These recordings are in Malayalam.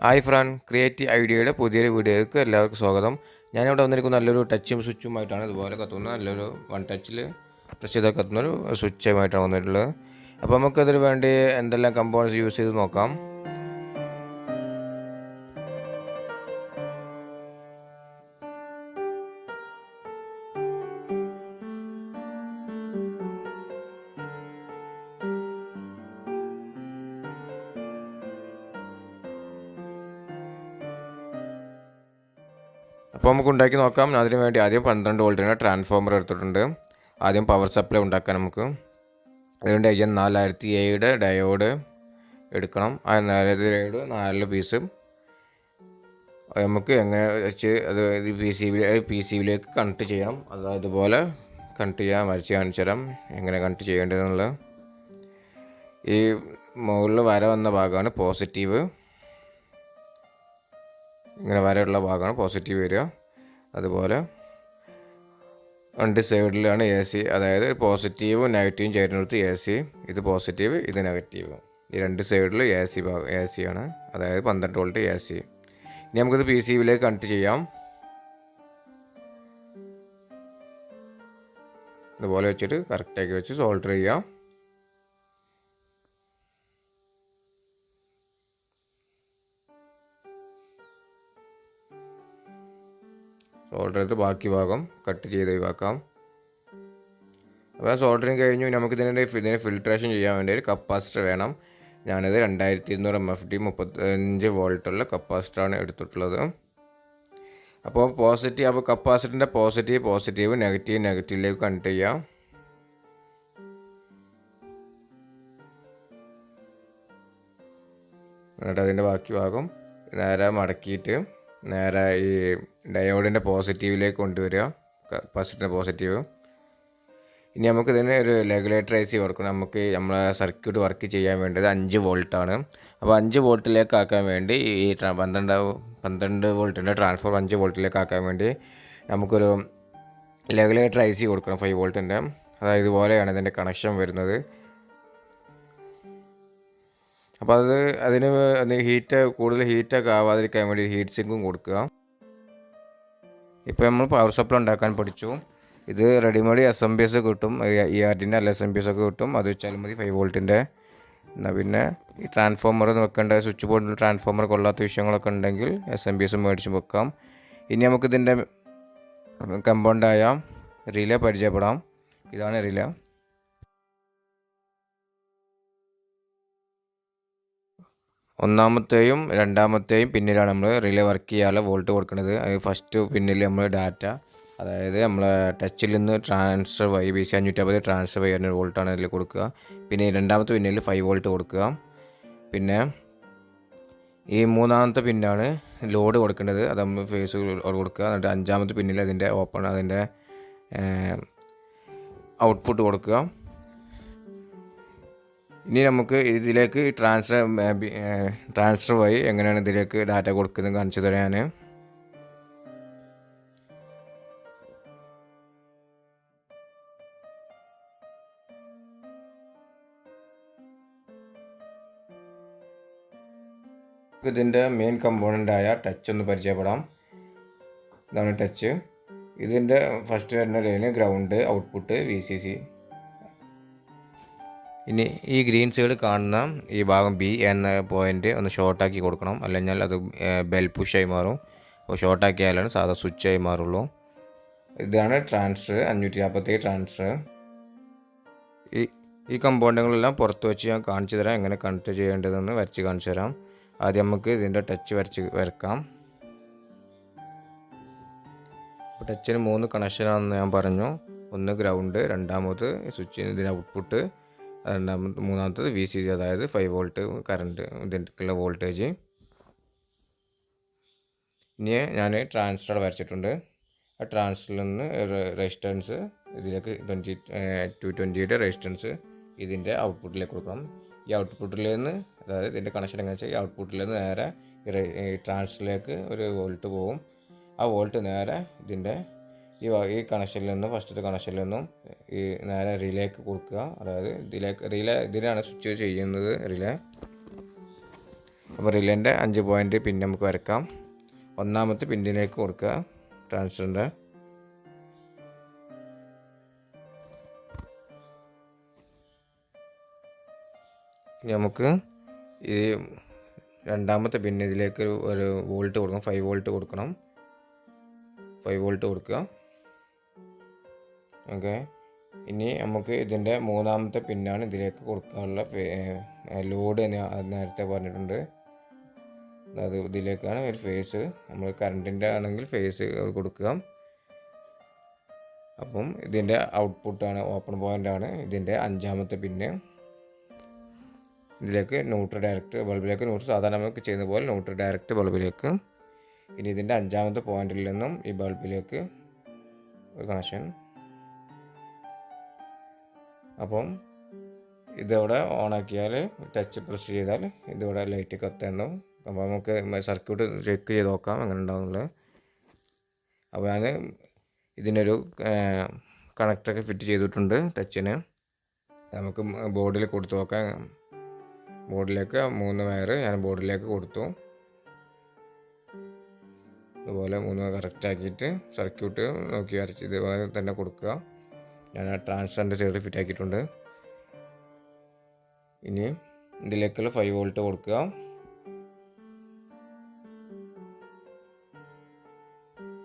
ഹായ് ഫ്രണ്ട്, ക്രിയേറ്റീവ് ഐഡിയയുടെ പുതിയൊരു വീഡിയോയ്ക്ക് എല്ലാവർക്കും സ്വാഗതം. ഞാനിവിടെ വന്നിരിക്കുന്ന നല്ലൊരു ടച്ചും സ്വിച്ചുമായിട്ടാണ്. ഇതുപോലെ കത്തുന്ന നല്ലൊരു വൺ ടച്ചിൽ പ്രസ് ചെയ്താൽ കത്തുന്നൊരു സ്വിച്ചുമായിട്ടാണ് വന്നിട്ടുള്ളത്. അപ്പോൾ നമുക്കതിന് വേണ്ടി എന്തെല്ലാം കമ്പോണൻസ് യൂസ് ചെയ്ത് നോക്കാം. അപ്പോൾ നമുക്ക് ഉണ്ടാക്കി നോക്കാം. അതിന് വേണ്ടി ആദ്യം 12 വോൾട്ടിൻ്റെ ട്രാൻസ്ഫോമർ എടുത്തിട്ടുണ്ട്. ആദ്യം പവർ സപ്ലൈ ഉണ്ടാക്കാൻ നമുക്ക് അതുകൊണ്ട് IN4007 ഡയോഡ് എടുക്കണം. ആ 4007 4 പീസ് നമുക്ക് എങ്ങനെ വെച്ച് അത് പി സി ബിയിലേക്ക് കണക്ട് ചെയ്യണം. അതുപോലെ കണക്ട് ചെയ്യാൻ വരച്ച് കാണിച്ചു തരാം എങ്ങനെ കണക്ട് ചെയ്യേണ്ടതെന്നുള്ളത്. ഈ മുകളിൽ വര വന്ന ഭാഗമാണ് പോസിറ്റീവ്. ഇങ്ങനെ വരെയുള്ള ഭാഗമാണ് പോസിറ്റീവ് വരിക. അതുപോലെ രണ്ട് സൈഡിലാണ് AC, അതായത് പോസിറ്റീവും നെഗറ്റീവും ചേരുന്നിടത്ത് AC. ഇത് പോസിറ്റീവ്, ഇത് നെഗറ്റീവ്. ഈ രണ്ട് സൈഡിൽ AC ആണ്, അതായത് 12 വോൾട്ട് AC. ഇനി നമുക്കിത് PCBയിലേക്ക് കണക്ട് ചെയ്യാം. ഇതുപോലെ വെച്ചിട്ട് കറക്റ്റാക്കി വെച്ച് സോൾഡർ ചെയ്യാം. സോൾഡർ ചെയ്ത് ബാക്കി ഭാഗം കട്ട് ചെയ്ത് ഒഴിവാക്കാം. അപ്പോൾ സോൾഡറിങ് കഴിഞ്ഞു. നമുക്ക് ഇതിനെ ഫിൽട്രേഷൻ ചെയ്യാൻ വേണ്ടി ഒരു കപ്പാസിറ്റർ വേണം. ഞാനിത് 2200 MFD 35 വോൾട്ടുള്ള കപ്പാസിറ്ററാണ് എടുത്തിട്ടുള്ളത്. അപ്പോൾ കപ്പാസിറ്ററിൻ്റെ പോസിറ്റീവ് നെഗറ്റീവിലേക്ക് കണക്ട് ചെയ്യാം. എന്നിട്ട് അതിൻ്റെ ബാക്കി ഭാഗം നേരെ മടക്കിയിട്ട് നേരെ ഈ ഡയോഡിൻ്റെ പോസിറ്റീവിലേക്ക് കൊണ്ടുവരിക, കപ്പാസിറ്ററിൻ്റെ പോസിറ്റീവ്. ഇനി നമുക്ക് ഇതിന് ഒരു റെഗുലേറ്റർ AC കൊടുക്കണം. നമുക്ക് നമ്മളെ സർക്യൂട്ട് വർക്ക് ചെയ്യാൻ വേണ്ടത് 5 വോൾട്ടാണ്. അപ്പോൾ 5 വോൾട്ടിലേക്ക് ആക്കാൻ വേണ്ടി ഈ 12 വോൾട്ടിൻ്റെ ട്രാൻസ്ഫോർമർ 5 വോൾട്ടിലേക്ക് ആക്കാൻ വേണ്ടി നമുക്കൊരു റെഗുലേറ്റർ AC കൊടുക്കണം 5 വോൾട്ടിൻ്റെ. അതായത് ഇതുപോലെയാണ് ഇതിൻ്റെ കണക്ഷൻ വരുന്നത്. അപ്പോൾ അതിന് കൂടുതൽ ഹീറ്റൊക്കെ ആവാതിരിക്കാൻ വേണ്ടി ഹീറ്റ് സിങ്കും കൊടുക്കുക. ഇപ്പോൾ നമ്മൾ പവർ സപ്ലൈ ഉണ്ടാക്കാൻ പഠിച്ചു. ഇത് റെഡിമെയ്ഡ് SMPS കിട്ടും, ERDൻ്റെ അല്ല SMPS ഒക്കെ കിട്ടും. അത് വെച്ചാലും മതി 5 വോൾട്ടിൻ്റെ. എന്നാൽ പിന്നെ ഈ ട്രാൻസ്ഫോമർ വെക്കേണ്ട സ്വിച്ച് ബോർഡിൽ ട്രാൻസ്ഫോമർ കൊള്ളാത്ത വിഷയങ്ങളൊക്കെ ഉണ്ടെങ്കിൽ SMPS മേടിച്ച് വെക്കാം. ഇനി നമുക്കിതിൻ്റെ കമ്പൗണ്ടായ റിലേ പരിചയപ്പെടാം. ഇതാണ് റിലേ. ഒന്നാമത്തെയും രണ്ടാമത്തെയും പിന്നിലാണ് നമ്മൾ റിലേ വർക്ക് ചെയ്യാനുള്ള വോൾട്ട് കൊടുക്കുന്നത്. അത് ഫസ്റ്റ് പിന്നിൽ നമ്മൾ ഡാറ്റ, അതായത് നമ്മളെ ടച്ചിൽ നിന്ന് ട്രാൻസ്ഫർ വഴി BC 550 ട്രാൻസ്ഫർ ചെയ്യുന്ന വോൾട്ടാണ് അതിൽ കൊടുക്കുക. പിന്നെ രണ്ടാമത്തെ പിന്നിൽ 5 വോൾട്ട് കൊടുക്കുക. പിന്നെ ഈ മൂന്നാമത്തെ പിന്നാണ് ലോഡ് കൊടുക്കേണ്ടത്, അത് നമ്മൾ ഫേസ് കൊടുക്കുക. എന്നിട്ട് അഞ്ചാമത്തെ പിന്നിൽ അതിൻ്റെ ഔട്ട്പുട്ട് കൊടുക്കുക. ഇനി നമുക്ക് ഇതിലേക്ക് ട്രാൻസ്ഫർ വഴി എങ്ങനെയാണ് ഇതിലേക്ക് ഡാറ്റ കൊടുക്കുന്നത് കാണിച്ചു തരാൻ. ഇതിൻ്റെ മെയിൻ കമ്പോണൻ്റായ ടച്ച് ഒന്ന് പരിചയപ്പെടാം. ഇതാണ് ടച്ച്. ഇതിൻ്റെ ഫസ്റ്റ് വരുന്ന ലൈന് ഗ്രൗണ്ട്, ഔട്ട്പുട്ട് VCC. ഇനി ഈ ഗ്രീൻ സൈഡ് കാണുന്ന ഈ ഭാഗം B എന്ന പോയിൻ്റ് ഒന്ന് ഷോർട്ടാക്കി കൊടുക്കണം, അല്ലെങ്കിൽ അത് ബെൽ പുഷായി മാറും. അപ്പോൾ ഷോർട്ടാക്കിയാലാണ് സാധാ സ്വിച്ചായി മാറുള്ളൂ. ഇതാണ് ട്രാൻസ്ഫർ 547 ട്രാൻസ്ഫർ. ഈ കമ്പോണ്ടുകളെല്ലാം പുറത്ത് വെച്ച് ഞാൻ കാണിച്ചു തരാം എങ്ങനെ കണക്ട് ചെയ്യേണ്ടതെന്ന് വരച്ച് കാണിച്ചു തരാം. ആദ്യം നമുക്ക് ഇതിൻ്റെ ടച്ച് വരക്കാം. ടച്ചിന് 3 കണക്ഷനാണെന്ന് ഞാൻ പറഞ്ഞു. ഒന്ന് ഗ്രൗണ്ട്, രണ്ടാമത് സ്വിച്ചിന് ഇതിന് ഔട്ട്പുട്ട്, മൂന്നാമത്തത് VCC, അതായത് 5 വോൾട്ട് കറണ്ട്, ഇതിൻ്റെ വോൾട്ടേജ്. ഇനി ഞാൻ ട്രാൻസ്ഫർ വരച്ചിട്ടുണ്ട്. ആ ട്രാൻസ്ഫറിൽ നിന്ന് റെസിസ്റ്റൻസ് ഇതിലേക്ക് 220യുടെ റെസിസ്റ്റൻസ് ഇതിൻ്റെ ഔട്ട്പുട്ടിലേക്ക് കൊടുക്കണം. ഈ ഔട്ട്പുട്ടിൽ നിന്ന്, അതായത് ഇതിൻ്റെ കണക്ഷൻ എങ്ങനെ വെച്ചാൽ ഈ ഔട്ട്പുട്ടിൽ നിന്ന് നേരെ ഈ ട്രാൻസ്ഫറിലേക്ക് ഒരു വോൾട്ട് പോകും. ആ വോൾട്ട് നേരെ ഇതിൻ്റെ ഈ കണക്ഷനിൽ നിന്നും ഫസ്റ്റത്തെ കണക്ഷനിൽ നിന്നും ഈ നേരെ റിലേക്ക് കൊടുക്കുക. അതായത് ഇതിലാണ് സ്വിച്ച് ചെയ്യുന്നത് റിലേ. അപ്പോൾ റിലേൻ്റെ 5 പോയിൻ്റ് പിൻ നമുക്ക് വരക്കാം. ഒന്നാമത്തെ പിന്നിലേക്ക് കൊടുക്കുക ട്രാൻസിസ്റ്ററിൻ്റെ. ഇനി നമുക്ക് ഈ രണ്ടാമത്തെ പിൻ ഇതിലേക്ക് ഒരു വോൾട്ട് കൊടുക്കണം. 5 വോൾട്ട് കൊടുക്കണം. 5 വോൾട്ട് കൊടുക്കുക. ഓക്കെ. ഇനി നമുക്ക് ഇതിൻ്റെ മൂന്നാമത്തെ പിന്നാണ് ഇതിലേക്ക് കൊടുക്കാനുള്ള ലോഡ് നേരത്തെ പറഞ്ഞിട്ടുണ്ട്. അത് ഇതിലേക്കാണ് ഒരു ഫേസ്. നമ്മൾ കറണ്ടിൻ്റെ ആണെങ്കിൽ ഫേസ് കൊടുക്കുക. അപ്പം ഇതിൻ്റെ ഔട്ട്പുട്ടാണ്, ഓപ്പൺ പോയിൻ്റാണ് ഇതിൻ്റെ 5ാമത്തെ പിന്ന്. ഇതിലേക്ക് ന്യൂട്രൽ ഡയറക്റ്റ് ബൾബിലേക്ക് സാധാരണ നമുക്ക് ചെയ്യുന്ന പോലെ ന്യൂട്രൽ ഡയറക്റ്റ് ബൾബിലേക്ക്. ഇനി ഇതിൻ്റെ 5ാമത്തെ പോയിന്റിൽ നിന്നും ഈ ബൾബിലേക്ക് ഒരു കണക്ഷൻ. അപ്പം ഇതവിടെ ഓണാക്കിയാൽ ടച്ച് പ്രസ് ചെയ്താൽ ഇതിവിടെ ലൈറ്റ് കത്തുണ്ടാവും. അപ്പോൾ നമുക്ക് സർക്യൂട്ട് ചെക്ക് ചെയ്ത് നോക്കാം എങ്ങനെ ഉണ്ടാവുന്നുള്ളത്. അപ്പോൾ ഞാൻ ഇതിനൊരു കണക്ടറൊക്കെ ഫിറ്റ് ചെയ്തിട്ടുണ്ട് ടച്ചിന്. നമുക്ക് ബോർഡിൽ കൊടുത്തു നോക്കാം. ബോർഡിലേക്ക് 3 വയർ ഞാൻ ബോർഡിലേക്ക് കൊടുത്തു. അതുപോലെ 3 കറക്റ്റ് ആക്കിയിട്ട് സർക്യൂട്ട് നോക്കി വരച്ച് ഇതുപോലെ തന്നെ കൊടുക്കുക. ഞാൻ ആ ട്രാൻസിസ്റ്ററിൻ്റെ സൈഡ് ഫിറ്റ് ആക്കിയിട്ടുണ്ട്. ഇനി ഇതിലേക്കുള്ള 5 വോൾട്ട് കൊടുക്കുക.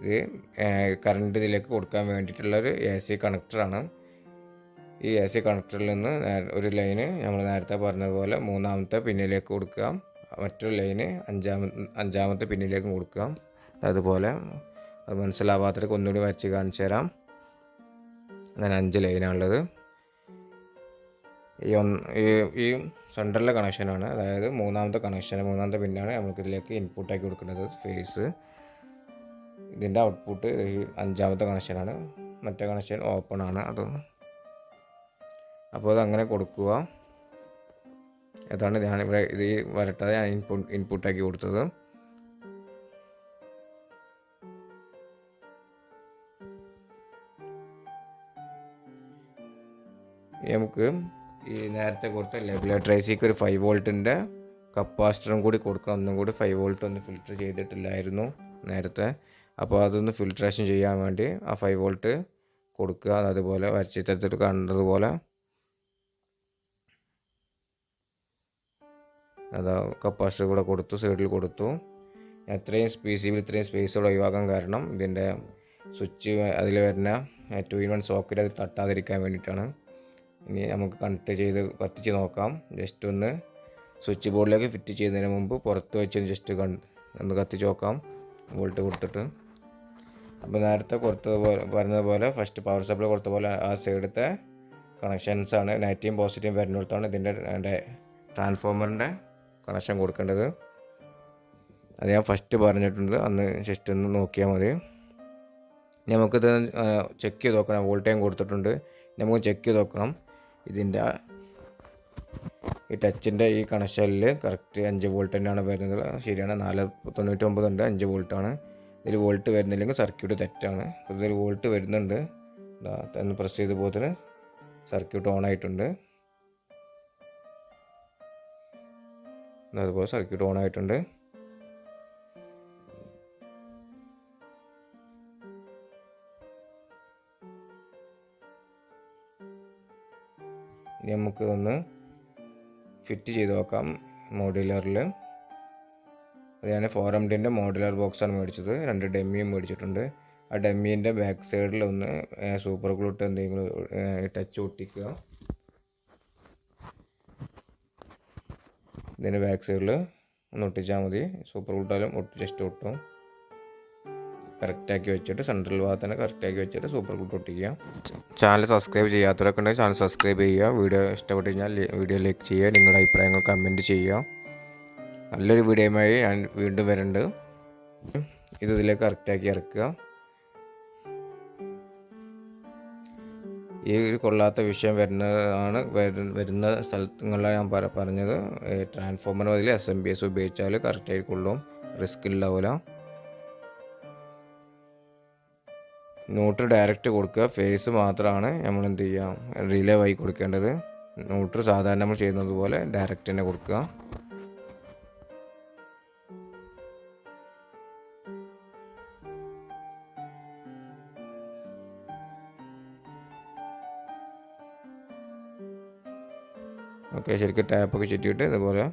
ഇത് കറണ്ട് ഇതിലേക്ക് കൊടുക്കാൻ വേണ്ടിയിട്ടുള്ളൊരു AC കണക്ടറാണ്. ഈ AC കണക്ടറിൽ നിന്ന് ഒരു ലൈന് നമ്മൾ നേരത്തെ പറഞ്ഞതുപോലെ 3ാമത്തെ പിന്നിലേക്ക് കൊടുക്കുക. മറ്റൊരു ലൈന് 5ാമത്തെ പിന്നിലേക്ക് കൊടുക്കുക. അതുപോലെ അത് മനസ്സിലാവാത്തവർക്ക് ഒന്നുകൂടി വരച്ച് കാണിച്ചു തരാം. അങ്ങനെ 5 ലൈനാണുള്ളത്. ഈ സെൻറ്ററിലെ കണക്ഷനാണ്, അതായത് 3ാമത്തെ പിന്നാണ് നമുക്ക് ഇതിലേക്ക് ഇൻപുട്ടാക്കി കൊടുക്കുന്നത് ഫേസ്. ഇതിൻ്റെ ഔട്ട്പുട്ട് ഈ 5ാമത്തെ കണക്ഷനാണ്. മറ്റേ കണക്ഷൻ ഓപ്പൺ ആണ്. അപ്പോൾ അതങ്ങനെ കൊടുക്കുക. അതാണ് ഞാനിവിടെ ഇത് വരട്ടത് ഞാൻ ഇൻപുട്ടാക്കി കൊടുത്തത്. നമുക്ക് ഈ നേരത്തെ കൊടുത്ത റെഗുലേറ്റർ ICക്ക് ഒരു 5 വോൾട്ടിൻ്റെ കപ്പാസിറ്ററും കൂടി കൊടുക്കണം. ഒന്നും കൂടി 5 വോൾട്ട് ഒന്ന് ഫിൽറ്റർ ചെയ്തിട്ടില്ലായിരുന്നു നേരത്തെ. അപ്പോൾ അതൊന്ന് ഫിൽട്രേഷൻ ചെയ്യാൻ വേണ്ടി ആ 5 വോൾട്ട് കൊടുക്കുക. അതുപോലെ വരച്ചിത്രത്തിൽ കണ്ടതുപോലെ അതാ കപ്പാസിറ്റർ കൂടെ കൊടുത്തു, സൈഡിൽ കൊടുത്തു. ഇത്രയും സ്പേസ് ഒഴിവാക്കാൻ കാരണം ഇതിൻ്റെ സ്വിച്ച് അതിൽ വരുന്ന 2-in-1 സോക്കറ്റ് അത് തട്ടാതിരിക്കാൻ വേണ്ടിയിട്ടാണ്. ഇനി നമുക്ക് കണക്ട് ചെയ്ത് കത്തിച്ച് നോക്കാം. ജസ്റ്റ് ഒന്ന് സ്വിച്ച് ബോർഡിലേക്ക് ഫിറ്റ് ചെയ്യുന്നതിന് മുമ്പ് പുറത്ത് വെച്ച് ജസ്റ്റ് ഒന്ന് കത്തിച്ച് നോക്കാം വോൾട്ട് കൊടുത്തിട്ട്. അപ്പോൾ നേരത്തെ പറഞ്ഞതുപോലെ ഫസ്റ്റ് പവർ സപ്ലൈ കൊടുത്ത പോലെ ആ സൈഡത്തെ കണക്ഷൻസാണ് നെഗറ്റീവും പോസിറ്റീവും വരുന്നിടത്താണ് ഇതിൻ്റെ ട്രാൻസ്ഫോമറിൻ്റെ കണക്ഷൻ കൊടുക്കേണ്ടത്. അത് ഞാൻ ഫസ്റ്റ് പറഞ്ഞിട്ടുണ്ട്, അന്ന് ജസ്റ്റ് ഒന്ന് നോക്കിയാൽ മതി. നമുക്കിത് ചെക്ക് ചെയ്ത് നോക്കണം. വോൾട്ടേജ് കൊടുത്തിട്ടുണ്ട്. നമുക്ക് ചെക്ക് ചെയ്ത് നോക്കണം. ഇതിൻ്റെ ഈ ടച്ചിൻ്റെ ഈ കണക്ഷനിൽ കറക്റ്റ് 5 വോൾട്ട് തന്നെയാണ് വരുന്നത്. ശരിയാണ്, 499 ഉണ്ട്, 5 വോൾട്ടാണ്. ഇതിൽ വോൾട്ട് വരുന്നില്ലെങ്കിൽ സർക്യൂട്ട് തെറ്റാണ്. അപ്പോൾ ഇതിൽ വോൾട്ട് വരുന്നുണ്ട്. ഒന്ന് പ്രസ് ചെയ്ത് പോകുന്നതിന് സർക്യൂട്ട് ഓൺ ആയിട്ടുണ്ട്. അതുപോലെ സർക്യൂട്ട് ഓൺ ആയിട്ടുണ്ട്. ഇനി നമുക്ക് ഒന്ന് ഫിറ്റ് ചെയ്ത് നോക്കാം മോഡുലറിൽ. അത് ഞാൻ 4MDൻ്റെ മോഡുലർ ബോക്സാണ് മേടിച്ചത്. 2 ഡെമ്മിയും മേടിച്ചിട്ടുണ്ട്. ആ ഡെമ്മീൻ്റെ ബാക്ക് സൈഡിൽ ഒന്ന് സൂപ്പർ ഗ്ലൂ ഇട്ട് എന്തെങ്കിലും ടച്ച് ഒട്ടിക്കുക. ഇതിൻ്റെ ബാക്ക് സൈഡിൽ ഒന്ന് ഒട്ടിച്ചാൽ മതി. സൂപ്പർ ഗ്ലൂ ഇട്ടാലും ജസ്റ്റ് ഒട്ടും. കറക്റ്റാക്കി വെച്ചിട്ട് സെൻട്രൽ ഭാഗത്ത് കറക്റ്റാക്കി വെച്ചിട്ട് സൂപ്പർ ഗ്ലൂ ഒട്ടിക്കുക. ചാനൽ സബ്സ്ക്രൈബ് ചെയ്യാത്തവരൊക്കെ ഉണ്ടെങ്കിൽ ചാനൽ സബ്സ്ക്രൈബ് ചെയ്യുക. വീഡിയോ ഇഷ്ടപ്പെട്ട് കഴിഞ്ഞാൽ വീഡിയോ ലൈക്ക് ചെയ്യുക. നിങ്ങളുടെ അഭിപ്രായങ്ങൾ കമൻറ്റ് ചെയ്യുക. നല്ലൊരു വീഡിയോയുമായി ഞാൻ വീണ്ടും വരുന്നുണ്ട്. ഇതിലേക്ക് കറക്റ്റാക്കി ഇറക്കുക. ഈ ഒരു കൊള്ളാത്ത വിഷയം വരുന്ന സ്ഥലങ്ങളിലാണ് ഞാൻ പറഞ്ഞത്. ട്രാൻസ്ഫോമർ അതിൽ SMPS ഉപയോഗിച്ചാൽ കറക്റ്റായി കൊള്ളും, റിസ്ക് ഉണ്ടാവില്ല. ന്യൂട്രൽ ഡയറക്റ്റ് കൊടുക്കുക. ഫേസ് മാത്രമാണ് നമ്മൾ എന്ത് ചെയ്യുക റിലേ വഴി കൊടുക്കേണ്ടത്. ന്യൂട്രൽ സാധാരണ നമ്മൾ ചെയ്യുന്നത് പോലെ ഡയറക്റ്റ് തന്നെ കൊടുക്കുക. ഓക്കെ, ശരിക്കും ടാപ്പൊക്കെ ചുറ്റിയിട്ട് ഇതുപോലെ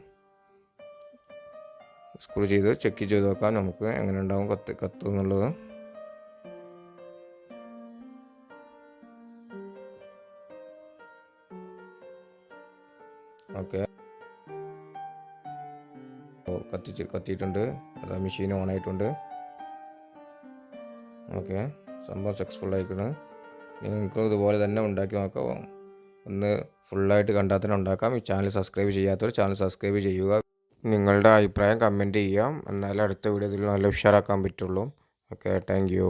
സ്ക്രൂ ചെയ്ത് ചെക്ക് ചെയ്ത് നോക്കാം നമുക്ക് എങ്ങനെ ഉണ്ടാവും കത്തും എന്നുള്ളത്. ഓക്കെ, കത്തിയിട്ടുണ്ട്. അത് മെഷീൻ ഓൺ ആയിട്ടുണ്ട്. ഓക്കെ, സംഭവം സക്സസ്ഫുൾ ആയിക്കണം. നിങ്ങൾക്ക് ഇതുപോലെ തന്നെ ഉണ്ടാക്കി നോക്കാം. ഒന്ന് ഫുള്ളായിട്ട് കണ്ടാൽ തന്നെ ഉണ്ടാക്കാം. ഈ ചാനൽ സബ്സ്ക്രൈബ് ചെയ്യാത്തവർ ചാനൽ സബ്സ്ക്രൈബ് ചെയ്യുക. നിങ്ങളുടെ അഭിപ്രായം കമൻറ്റ് ചെയ്യാം. എന്നാലും അടുത്ത വീഡിയോയിൽ നല്ല ഉഷാറാക്കാൻ പറ്റുള്ളൂ. Okay, thank you.